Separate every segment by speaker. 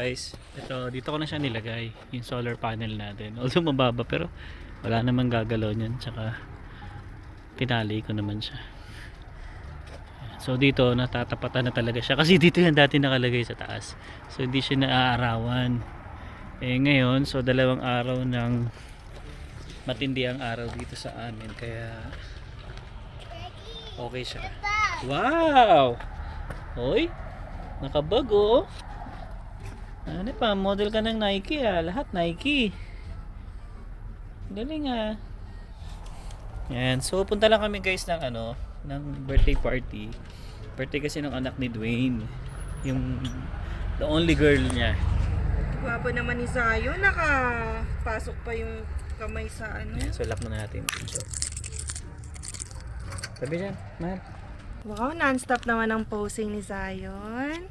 Speaker 1: guys, ito dito ko na siya nilagay, yung solar panel natin. Although mababa pero wala namang gagalaw niyan, tsaka tinali ko naman siya. So dito natatapatan na talaga siya kasi dito yan dati nakalagay sa taas. So hindi siya naaarawan. Ngayon, so 2 araw ng matindi ang araw dito sa amin kaya okay siya. Wow! Hoy! Nakabago. Ano pa, model ka ng Nike lahat Nike. Galing Yan, so punta lang kami guys ng ng birthday party. Birthday kasi ng anak ni Dwayne. Yung the only girl niya.
Speaker 2: Gwapo naman ni Zayo, nakapasok pa yung kamay sa
Speaker 1: Yan, so lock muna natin. Sabi dyan, mahal.
Speaker 2: Wow, non-stop naman ang posing ni Zion.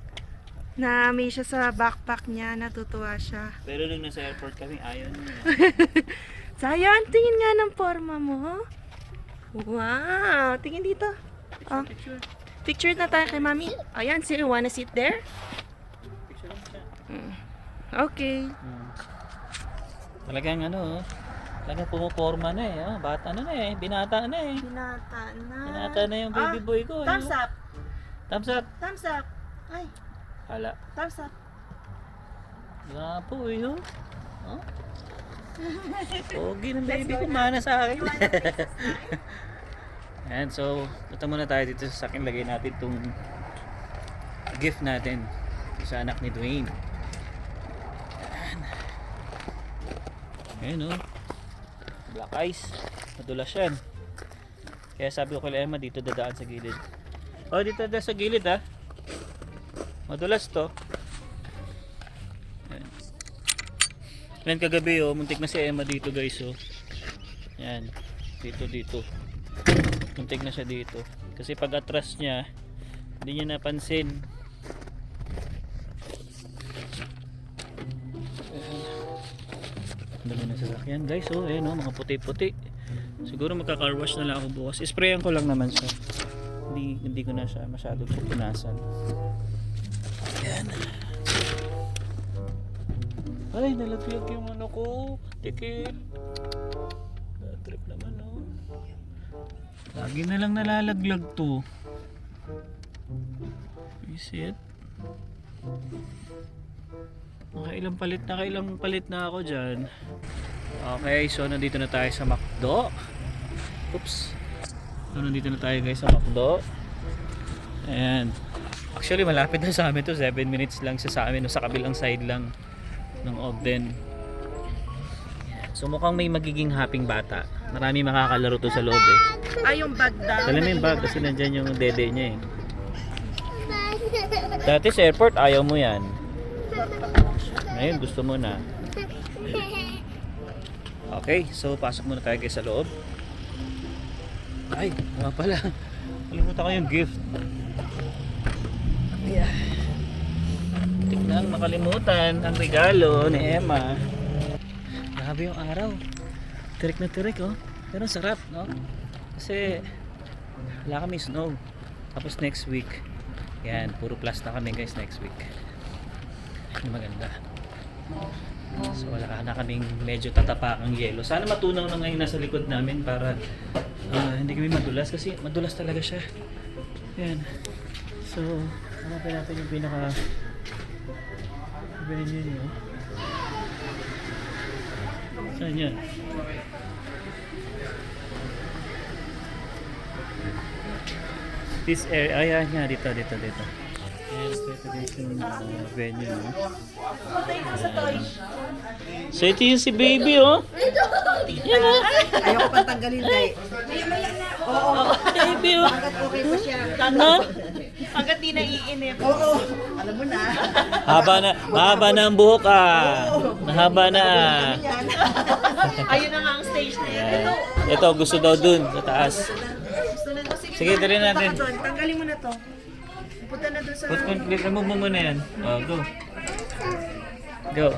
Speaker 2: Na-amaze siya sa backpack niya, natutuwa siya.
Speaker 1: Pero nung nasa airport kami, ayaw niya.
Speaker 2: Zion, tingin nga ng forma mo. Wow, tingin dito. Oh. Picture na tayo kay Mami. Ayan, so you wanna sit there?
Speaker 1: Picture lang siya.
Speaker 2: Okay.
Speaker 1: Talagang talagang pumuporma na bata na binata na Binata na yung baby boy ko.
Speaker 2: Thumbs up.
Speaker 1: Thumbs up.
Speaker 2: Thumbs up. Ay,
Speaker 1: Hala.
Speaker 2: thumbs up.
Speaker 1: Gapo Pogi ng baby ko, mana sa akin. Ayan, so punta muna tayo dito sa akin. Lagay natin itong gift natin sa anak ni Dwayne. Ayan black ice, madulas yan. Kaya sabi ko kay Emma, dito dadaan sa gilid. Dito dadaan sa gilid madulas to. Ayan, kagabi muntik na si Emma dito guys Yan, dito muntik na siya dito kasi pag atras niya hindi niya napansin. Dami na sasakyan guys mga puti-puti. Siguro magka-car wash na lang ako bukas. Sprayan ko lang naman siya. Hindi ko na siya masyadong pupunasan. Ayan. Ay, nalaglag yung ko. Tikit. Trip naman lagi na lang nalalaglag to. Is it? Nakailang palit na ako dyan. Okay, so nandito na tayo sa McDo. Oops. So nandito na tayo guys sa McDo. Ayan. Actually malapit na sa amin to, 7 minutes lang siya sa amin, sa kabilang side lang ng Ogden. So mukhang may magiging happy bata. Marami makakalaro to sa loob
Speaker 2: Ay, yung bag daw.
Speaker 1: Dala mo yung bag kasi nandyan yung dede niya Dati sa airport ayaw mo yan. Ngayon gusto mo na. Okay, so pasok muna tayo guys sa loob. Ay, pala. Kalimutan ko yung gift. Yeah. Tignan, makalimutan ang regalo ni Emma. Grabe yung araw. Tirik na tirik Pero sarap Kasi wala kami snow. Tapos next week, yan, puro plus na kami guys next week. Yung maganda. So wala na kaming medyo tatapakang yelo. Sana matunaw na ngayon nasa likod namin para hindi kami madulas kasi madulas talaga siya. Yan. So hanapin natin yung pinaka venue niyo. Saan yan? This area, ayan nga dito. Ayan, so ito guys yung venue So ito yung si baby yan
Speaker 2: Ayoko pang tanggalin dahil. Oo.
Speaker 1: Baby
Speaker 2: Hanggat okay pa siya. Hanggat di naiinip. Oo. Alam mo na.
Speaker 1: Mahaba na ang buhok Mahaba na
Speaker 2: Ayun na nga ang stage na yan.
Speaker 1: Ayan. Ito gusto daw dun sa taas. Sige, dali natin.
Speaker 2: Tanggalin mo na to. Punta na doon sa...
Speaker 1: Remove mo muna yan. Go. Go.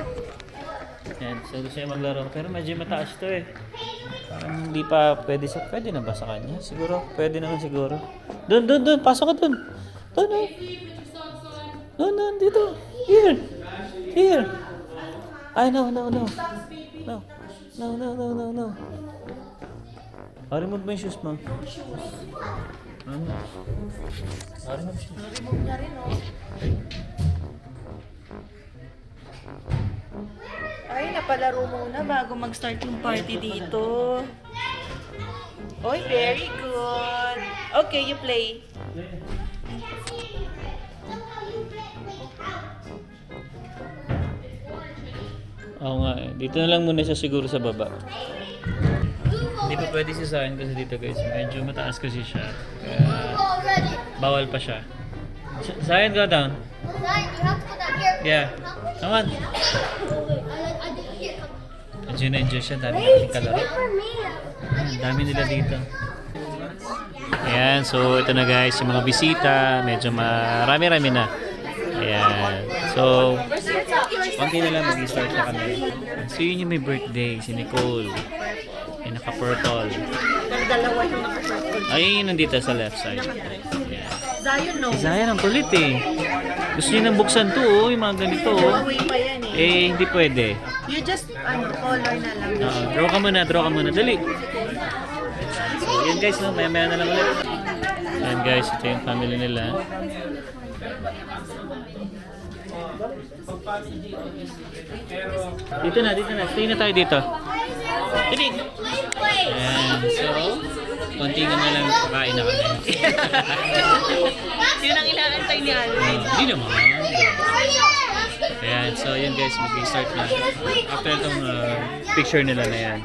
Speaker 1: Yan, so gusto niya maglaro. Pero medyo mataas to Parang hindi pa pwede na ba sa kanya? Siguro, pwede naman siguro. Doon. Pasok ka doon. Doon, dito. Here. Here. Ay, no. No. No. Remove mo yung shoes mo. Ano? Remove shoes.
Speaker 2: Remove niya rin, oh. Ay, napalaro muna bago mag-start yung party dito. Oy, very good. Okay, you play.
Speaker 1: Oo nga eh. Dito na lang muna siya siguro sa baba. Hindi pa pwede siya sa akin kasi dito guys. Medyo mataas kasi siya. Kaya bawal pa siya. Zion, go down. Yeah. Come on. Enjoy na enjoy siya. Dami natin kalaro. Dami nila dito. Ayan, so ito na guys, yung mga bisita. Medyo marami-rami na. Ayan. So, konti na lang mag-start na kami. So yun yung may birthday, si Nicole. Yung naka-purple.
Speaker 2: Pero dalawa yung naka-purple.
Speaker 1: Ayun yung nandito sa left side. Ayan.
Speaker 2: Zion, no?
Speaker 1: Si Zion ang kulit eh. Gusto niya nang buksan to oh, yung mga ganito oh.
Speaker 2: Away pa yan eh.
Speaker 1: Eh, hindi pwede.
Speaker 2: You just, color na lang.
Speaker 1: Draw ka muna, dali. So, yun guys, no? Maya-maya na lang ulit. Ayan guys, ito yung family nila. Dito na. Stay na tayo dito. Dali. Ayan, so, konti na lang kakain na kami.
Speaker 2: Yun ang inaantay ni Alvin.
Speaker 1: Hindi naman. Ayan, so yun guys, mag-start na. After itong picture nila na yan.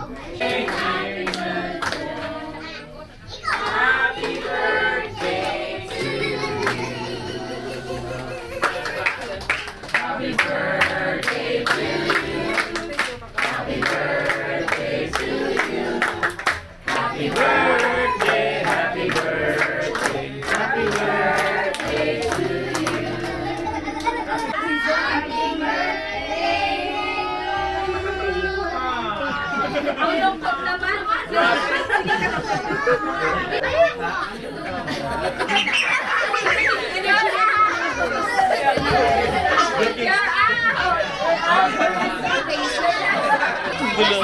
Speaker 1: Gulo.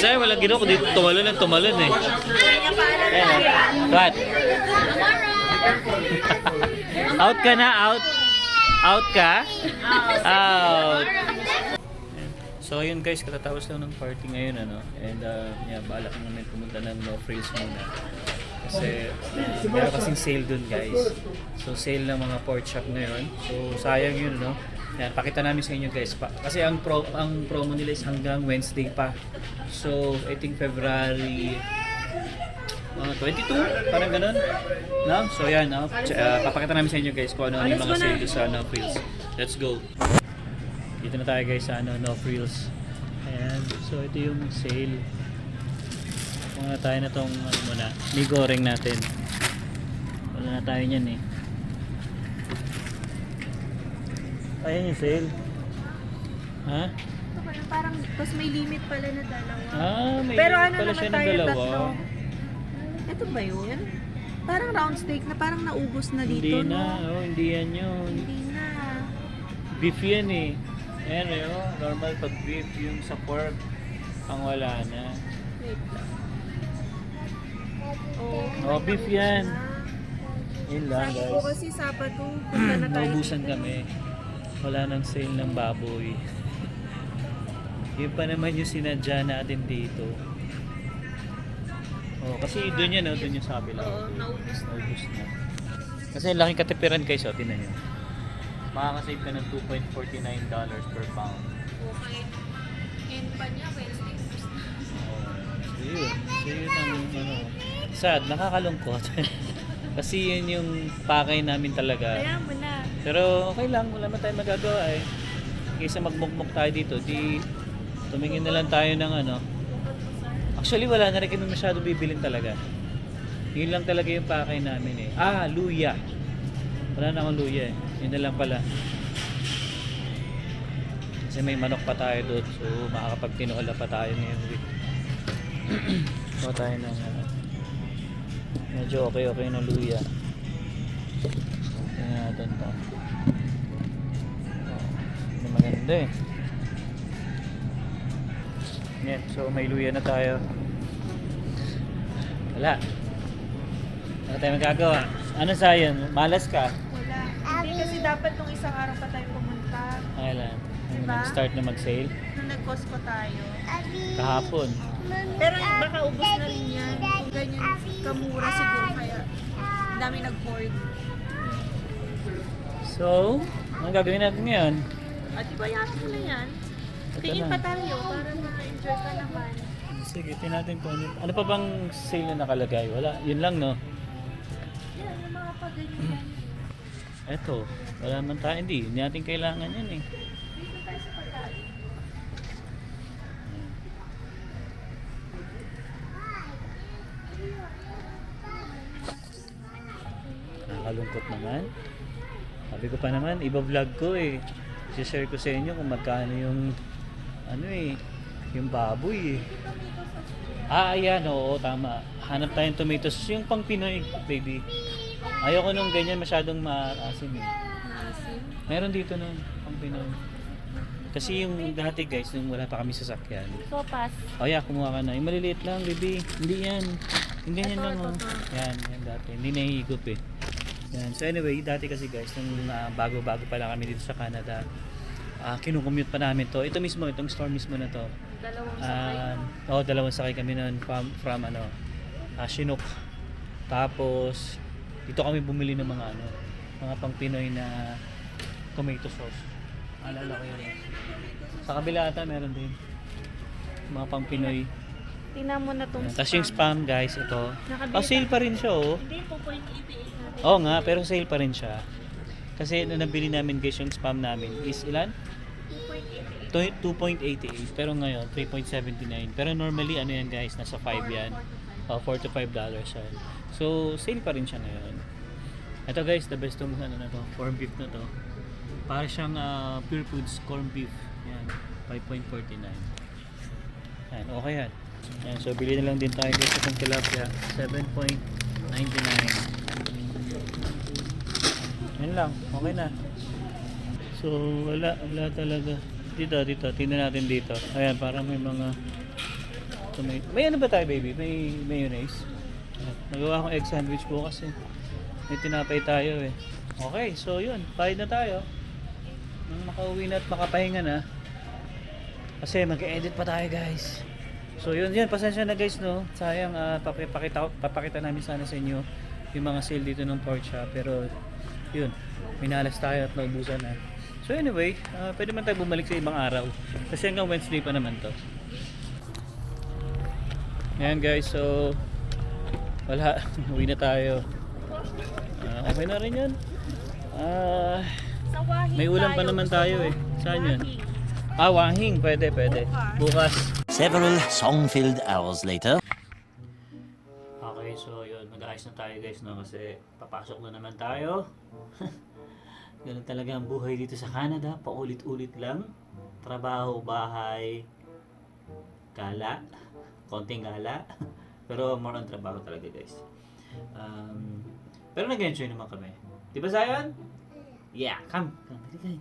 Speaker 1: Zay, walang ginawa ko dito. Tumalon eh. What? Out ka na, out. Out ka? Out. So ayun guys, katatapos lang ng party ngayon ano. And yeah, balak namin pumunta ng No Frills muna. Kasi meron kasing sale dun guys. So sale ng mga pork chop ngayon. So sayang yun no. Yan, pakita namin sa inyo guys pa. Kasi ang promo nila is hanggang Wednesday pa. So I think February 22, parang ganun. No? So yan, no? Papakita namin sa inyo guys kung ano yung mga sale sa No Frills. Let's go. Dito na tayo guys sa No Frills. Ayan, so ito yung sale. Muna tayo na tong muna, may goreng natin. Wala na tayo niyan eh. Ayan yung sale. Ha?
Speaker 2: Ito pala, parang, tapos may limit pala na dalawa.
Speaker 1: May
Speaker 2: Pero ano
Speaker 1: pala
Speaker 2: naman
Speaker 1: siya ng
Speaker 2: tayo,
Speaker 1: dalawa.
Speaker 2: tatlo. Ito ba yun? Parang round steak na parang naubos na dito,
Speaker 1: Hindi na,
Speaker 2: no?
Speaker 1: hindi yan yun.
Speaker 2: Hindi na.
Speaker 1: Beef yan eh. Ayan normal pag beef yung sa pork, ang wala na.
Speaker 2: Wait lang.
Speaker 1: Beef yan. Yun lang
Speaker 2: Sabi ko
Speaker 1: guys.
Speaker 2: kasi Sabado, punta na tayo.
Speaker 1: Naubusan kami. Wala nang sale ng baboy. Yun pa naman yung sinadya natin dito. Kasi doon yan, doon yung sabi lang.
Speaker 2: Oo, naubos na.
Speaker 1: Naubos na. Kasi laking katipiran guys, tinan nyo. Makakasave ka ng $2.49 per pound.
Speaker 2: Okay. And pa niya, Wednesday, Thursday.
Speaker 1: So yun ang sad, nakakalungkot. Kasi yun yung pakay namin talaga.
Speaker 2: Kaya mo na.
Speaker 1: Pero okay lang, wala man tayong magagawa eh. Kaysa magmukmuk tayo dito, di tumingin na lang tayo ng Actually wala na rin kami masyado bibilin talaga. Yun lang talaga yung pakay namin eh. Luya. Wala na akong luya eh. Yun na lang pala. Kasi may manok pa tayo doon. So makakapagtinola pa tayo ngayong week. Kuha tayo ng medyo okay na luya. Tingnan natin to. ganda eh. Yan, so may luya na tayo. Wala. Ano tayo magagawa? Ano sa'yo? Malas ka?
Speaker 2: Wala. Hindi kasi dapat nung isang araw pa tayo pumunta.
Speaker 1: Kailan? Nung
Speaker 2: Diba?
Speaker 1: nag-start na mag-sale?
Speaker 2: Nung nag-Costco tayo.
Speaker 1: Kahapon.
Speaker 2: Pero baka ubos na rin yan. Kung ganyan kamura siguro kaya ang dami nag-hoard.
Speaker 1: So, anong gagawin natin ngayon?
Speaker 2: At di ba yakin mo na yan? Tingin pa tayo para ma-enjoy ka naman.
Speaker 1: Sige, tingnan natin kung ano pa bang sale na nakalagay. Wala, yun lang no.
Speaker 2: Yan, yung mga paganyan.
Speaker 1: Eto, wala man tayo, hindi natin kailangan yan eh.
Speaker 2: Dito tayo sa pagkain.
Speaker 1: Nakakalungkot naman. Sabi ko pa naman, iba-vlog ko eh. I-share ko sa inyo kung magkano yung ano eh, yung baboy eh. Ayan, oo, tama. Hanap tayong tomatoes, yung pang Pinoy, baby. Ayoko nung ganyan masyadong maasim eh.
Speaker 2: Maasim.
Speaker 1: Meron dito nun, pang Pinoy. Kasi yung dati guys, nung wala pa kami sasakyan.
Speaker 2: Sopas.
Speaker 1: Oh yeah, kumuha ka na. Yung maliliit lang, baby. Hindi yan. Yung ganyan
Speaker 2: Ito,
Speaker 1: lang
Speaker 2: ito,
Speaker 1: oh.
Speaker 2: ito.
Speaker 1: Yan, yan dati. Hindi nahihigop eh. Yan. So anyway, dati kasi guys, nung bago-bago pa lang kami dito sa Canada, kinukommute pa namin to. Ito mismo, itong store mismo na to.
Speaker 2: Dalawang sakay.
Speaker 1: Dalawang sakay kami noon from Chinook. Tapos, dito kami bumili ng mga pang Pinoy na tomato sauce. Alala ko yun. Sa kabila ata meron din. Mga pang Pinoy.
Speaker 2: Tingnan mo na tong
Speaker 1: Tapos yung spam guys, ito.
Speaker 2: Nakabili
Speaker 1: Sale pa rin siya oh.
Speaker 2: Hindi po 0.88 natin.
Speaker 1: Oo nga, pero sale pa rin siya. Kasi nung nabili namin guys yung spam namin is ilan? 2.88 pero ngayon 3.79 pero normally ano yan guys nasa 5 yan $4 to $5 yan so sale pa rin siya ngayon. Ito guys, the best tong ano na to, corn beef na to, para siyang Pure Foods corn beef yan, 5.49 yan, okay yan. Yan, so bili na lang din tayo guys itong tilapia 7.99 yan lang, okay na. So wala talaga dito, tingnan natin dito. Ayan, parang may mga may ano ba tayo baby? May mayonnaise. Nagawa akong egg sandwich po kasi may tinapay tayo eh. Okay, so yun, bayad na tayo. Nang makauwi na at makapahinga na. Kasi mag-edit pa tayo guys. So yun, pasensya na guys no. Sayang papakita namin sana sa inyo yung mga sale dito ng pork shop. Pero yun, minalas tayo at naubusan na. So anyway, pwede man tayo bumalik sa ibang araw. Kasi hanggang Wednesday pa naman to. Ayan guys, so wala, uwi na tayo. Okay na rin yan.
Speaker 2: Sa Wahing
Speaker 1: May ulam pa
Speaker 2: tayo.
Speaker 1: naman tayo eh. Saan yun?
Speaker 2: Wahing.
Speaker 1: Wahing, pwede. Bukas.
Speaker 3: Several song-filled hours later.
Speaker 1: Okay, so yun, mag-ayos na tayo guys no, kasi papasok na naman tayo. Ganun talaga ang buhay dito sa Canada, paulit-ulit lang. Trabaho, bahay, gala, konting gala. Pero more on trabaho talaga guys. Pero nag-enjoy naman kami. Di ba Zion? Yeah, come. Dali kayo.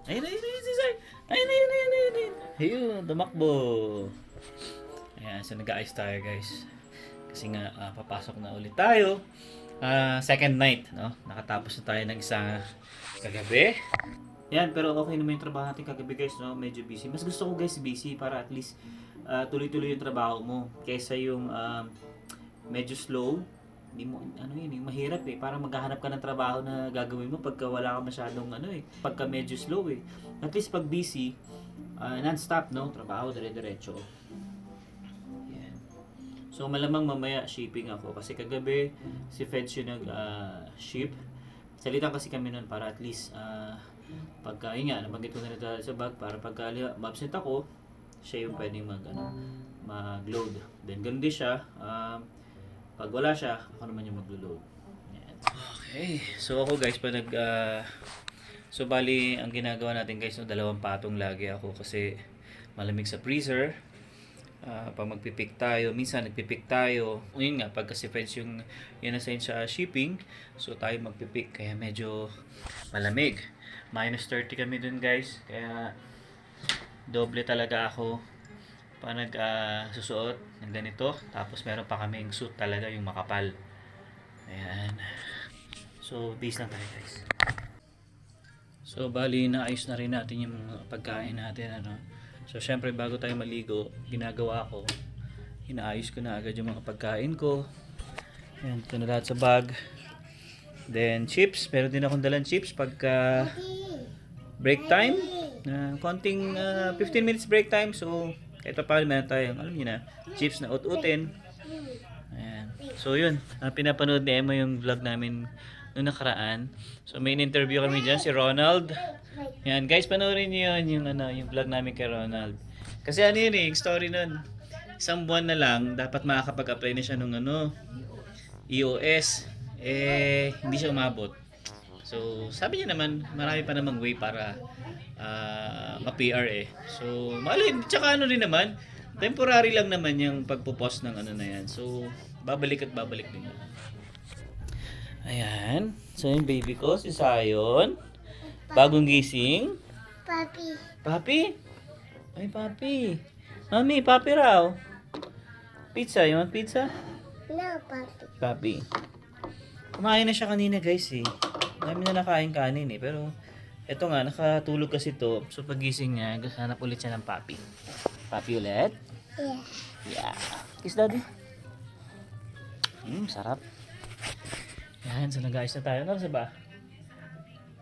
Speaker 1: Ayun, si Zion. Ayun. Ayun, tumakbo. Ayan, so nag-ayos tayo guys. Kasi nga, papasok na ulit tayo. Second night, no? Nakatapos na tayo ng isang kagabi. Yan, pero okay naman yung trabaho natin kagabi guys, no? Medyo busy. Mas gusto ko guys busy para at least tuloy-tuloy yung trabaho mo. Kaysa yung medyo slow. Hindi mo, yung mahirap eh. Parang maghahanap ka ng trabaho na gagawin mo pagka wala ka masyadong pagka medyo slow eh. At least pag busy, non-stop, no? Trabaho, dire-diretso. So malamang mamaya shipping ako kasi kagabi si Feds yung nag-ship. Salitan kasi kami nun para at least pagka, yun nga, nabanggit ko na rin sa bag para pagka absent ako, siya yung pwedeng mag-load. Then ganun din siya, pag wala siya, ako naman yung mag-load. Yan. Okay, so ako guys, so bali, ang ginagawa natin guys, no, 2 patong lagi ako kasi malamig sa freezer. Pag magpipick tayo, minsan nagpipick tayo. Yun nga, pag kasi friends yung in-assign sa shipping, so tayo magpipick, kaya medyo malamig. minus 30 kami dun guys. Kaya doble talaga ako pa susuot ng ganito. Tapos meron pa kaming suit talaga, yung makapal. Ayan. So base lang tayo guys. So bali naayos na rin natin yung mga pagkain natin, ano. So syempre bago tayo maligo, ginagawa ko, inaayos ko na agad yung mga pagkain ko. Ayan, ito na lahat sa bag. Then chips, meron din akong dalang chips pagka break time. Konting 15 minutes break time. So ito pa meron tayong, alam niyo na, chips na ut-utin. Ayan. So yun, pinapanood ni Emma yung vlog namin noong nakaraan. So may interview kami dyan, si Ronald. Yan guys, panoorin niyo yun, yung vlog namin kay Ronald. Kasi ano yun yung story nun. Isang buwan na lang, dapat makakapag-apply na siya nung EOS. Hindi siya umabot. So sabi niya naman, marami pa namang way para ma-PR eh. So malay, tsaka ano rin naman, temporary lang naman yung pagpo-post ng na yan. So babalik at babalik din yan. Ayan. So yung baby ko, si Zion. Bagong gising.
Speaker 4: Papi.
Speaker 1: Papi? Ay, papi. Mami, papi raw. Pizza, you want pizza?
Speaker 4: No, papi.
Speaker 1: Papi. Kumain na siya kanina guys eh. Dami na nakain kanin eh. Pero eto nga, nakatulog kasi to. So pagising niya, hanap ulit siya ng papi. Papi ulit?
Speaker 4: Yeah.
Speaker 1: Yeah. Kiss daddy. Sarap. Yan, so nag-ayos na tayo. Ano sa ba?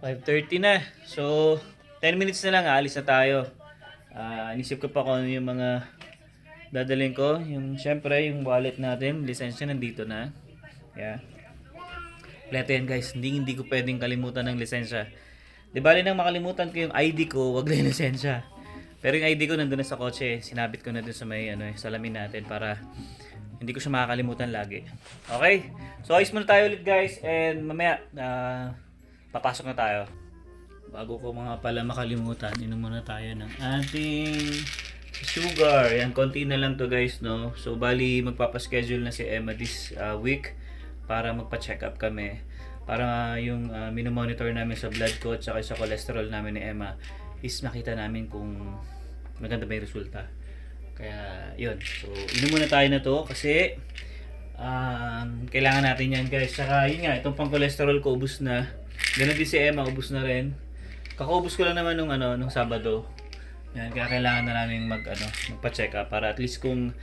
Speaker 1: 5:30 na. So, 10 minutes na lang, alis na tayo. Inisip ko pa kung ano yung mga dadalhin ko. Yung, syempre, yung wallet natin, lisensya nandito na. Yeah. Leto yan guys, hindi ko pwedeng kalimutan ng lisensya. Di bali nang makalimutan ko yung ID ko, wag lang yung lisensya. Pero yung ID ko nandun na sa kotse, sinabit ko na dun sa may salamin natin para hindi ko siya makakalimutan lagi. Okay? So ayos muna tayo ulit guys, and mamaya papasok na tayo. Bago ko mga pala makalimutan, inom muna tayo ng ating sugar. Yan, konti na lang to guys, no? So bali magpapaschedule na si Emma this week para magpa-check up kami. Para yung minomonitor namin sa blood ko at saka sa cholesterol namin ni Emma is makita namin kung maganda ba yung resulta. Kaya yun, so inom muna tayo na to kasi kailangan natin yan guys. Saka yun nga, itong pang cholesterol ko ubus na. Ganun din si Emma, ubus na rin. Kakaubos ko lang naman nung Sabado. Yan, kaya kailangan na namin magpa-check up para at least kung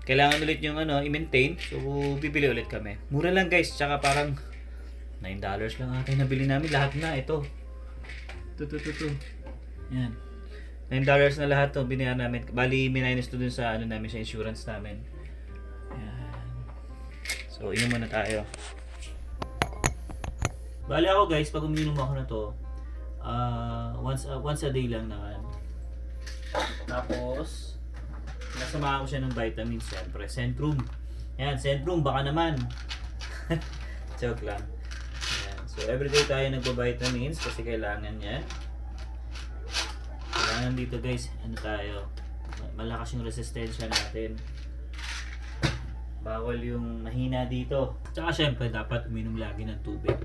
Speaker 1: kailangan ulit yung i-maintain, so bibili ulit kami. Mura lang guys, tsaka parang $9 lang ata yung nabili namin. Lahat na ito. Ito. Yan. $9 na lahat to binayaran namin. Bali, minus to dun sa namin sa insurance namin. Yan. So, inom muna tayo. Bali ako guys, pag uminom ako na to, once a day lang naman. Tapos, nasamahan ko siya ng vitamins, siyempre. Centrum. Yan, Centrum, baka naman. Joke lang. Yan. So, everyday tayo nagpa-vitamins kasi kailangan yan. Kailangan dito guys, tayo, malakas yung resistensya natin. Bawal yung mahina dito. Tsaka syempre, dapat uminom lagi ng tubig.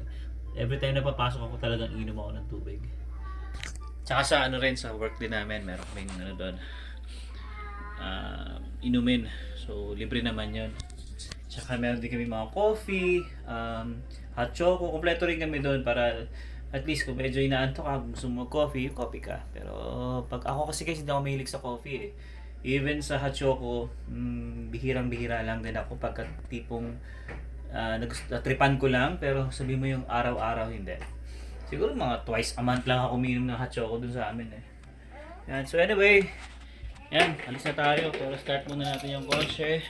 Speaker 1: Every time na papasok ako talagang inom ako ng tubig. Tsaka sa rin, sa work din namin, meron kaming doon. Inumin. So, libre naman yun. Tsaka meron din kami mga coffee, hot choco. Kompleto rin kami doon para at least kung medyo inaantok ka, gusto mo coffee ka. Pero pag ako kasi hindi ako mahilig sa coffee eh. Even sa hot choco, bihirang-bihira lang din ako pagka tipong tripan ko lang. Pero sabi mo yung araw-araw, hindi. Siguro mga twice a month lang ako uminom ng hot choco dun sa amin eh. Yan. So anyway, yan, alis na tayo. Pero start muna natin yung kotse.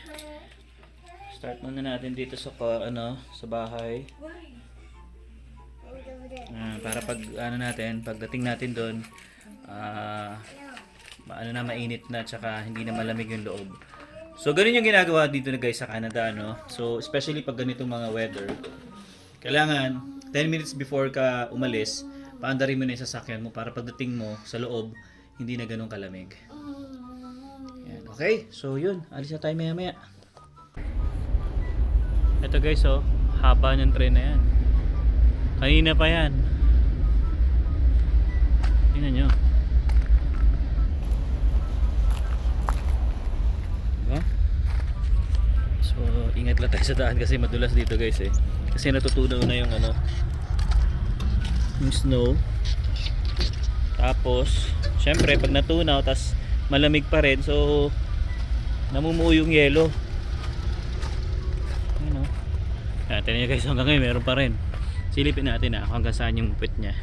Speaker 1: Start muna natin dito sa sa bahay. Para pagdating natin doon, mainit na tsaka hindi na malamig yung loob. So ganun yung ginagawa dito na guys sa Canada, no? So especially pag ganitong mga weather, kailangan 10 minutes before ka umalis, paandarin mo na yung sasakyan mo para pagdating mo sa loob, hindi na ganun kalamig. Yan, okay? So yun, alis na tayo maya. Ito guys, haba ng train na yan. Kanina pa yan. Ingat lang tayo sa daan kasi madulas dito guys eh. Kasi natutunaw na yung ano, yung snow. Tapos syempre pag natunaw tas malamig pa rin, so namumuo yung yelo. Ayun o. Tignan nyo guys, hanggang ngayon meron pa rin. Silipin natin hanggang saan yung puwet niya.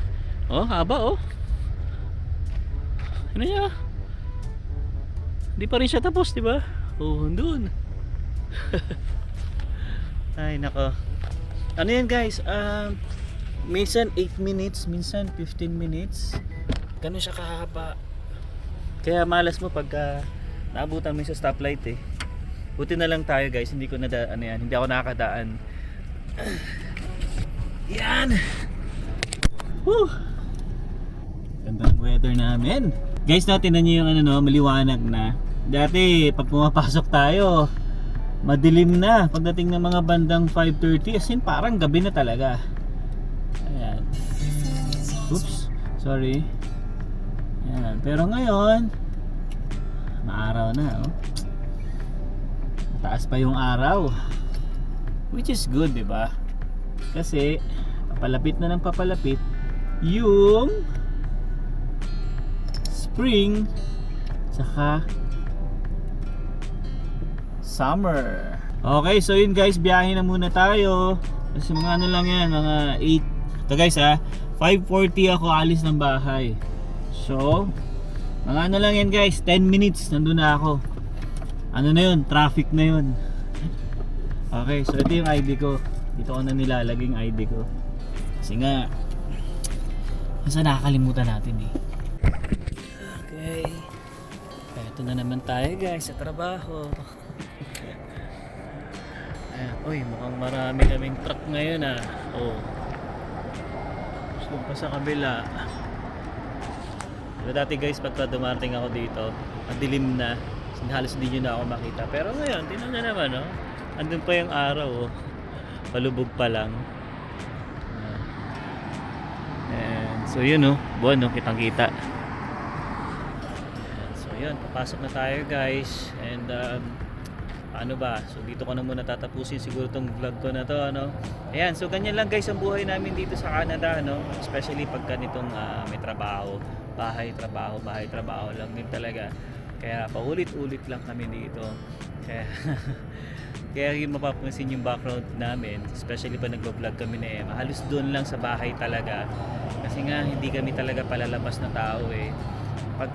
Speaker 1: Oh, haba oh. Ano niya? Hindi pa rin siya tapos, di ba? Oh, doon. Ay, nako. Ano yan guys? Minsan 8 minutes, minsan 15 minutes. Ganun siya kahaba. Kaya malas mo pagka naabutan mo sa stoplight eh. Buti na lang tayo guys, hindi ako nakakadaan. Yan. Woo! Ganda ng weather namin. Guys, tingnan niyo yung maliwanag na. Dati pag pumapasok tayo, madilim na pagdating ng mga bandang 5:30, as in parang gabi na talaga. Ayan. Oops, sorry. Ayan. Pero ngayon, maaraw na, oh. Mataas pa yung araw. Which is good, di ba? Kasi papalapit na ng papalapit yung spring saka summer. Okay, so yun guys, biyahe na muna tayo. Kasi mga ano lang yan, mga 8. Ito guys 5:40 ako alis ng bahay. So, mga ano lang yan guys, 10 minutes nandun na ako. Ano na yun, traffic na yun. Okay, so ito yung ID ko. Dito ko na nilalagay yung ID ko. Kasi nga, minsan nakakalimutan natin eh. Okay. Ito na naman tayo guys sa trabaho. Ayan. Uy, mukhang marami kaming truck ngayon Oh. Gusto pa sa kabila. Pero dati guys, pagka dumating ako dito, madilim na. Halos hindi nyo na ako makita. Pero ngayon, tingnan nyo naman andun pa yung araw palubog pa lang. And so yun buwan kitang kita. So yun, papasok na tayo guys. And ano ba, so dito ko na muna tatapusin siguro tong vlog ko na to Ayan, so ganyan lang guys ang buhay namin dito sa Canada especially pag ganitong may trabaho, bahay trabaho lang din talaga. Kaya paulit-ulit lang kami dito. Kaya yung mapapansin yung background namin, especially pa nagbo-vlog kami na halos doon lang sa bahay talaga. Kasi nga hindi kami talaga palalabas na tao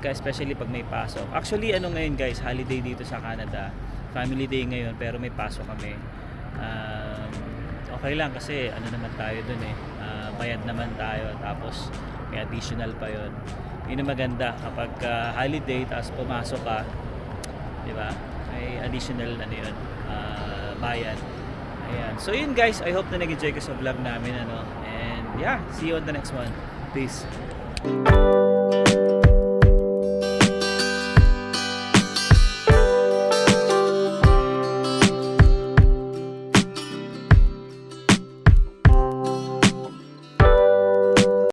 Speaker 1: especially pag may pasok. Actually ngayon guys, holiday dito sa Canada. Family day ngayon pero may pasok kami. Okay lang kasi naman tayo doon bayad naman tayo tapos may additional pa yon. Yun ang maganda kapag holiday tapos pumasok ka, di ba? May additional yun, bayad. Ayan. So yun guys, I hope na nag-enjoy ka sa vlog namin and yeah, see you on the next one. Peace.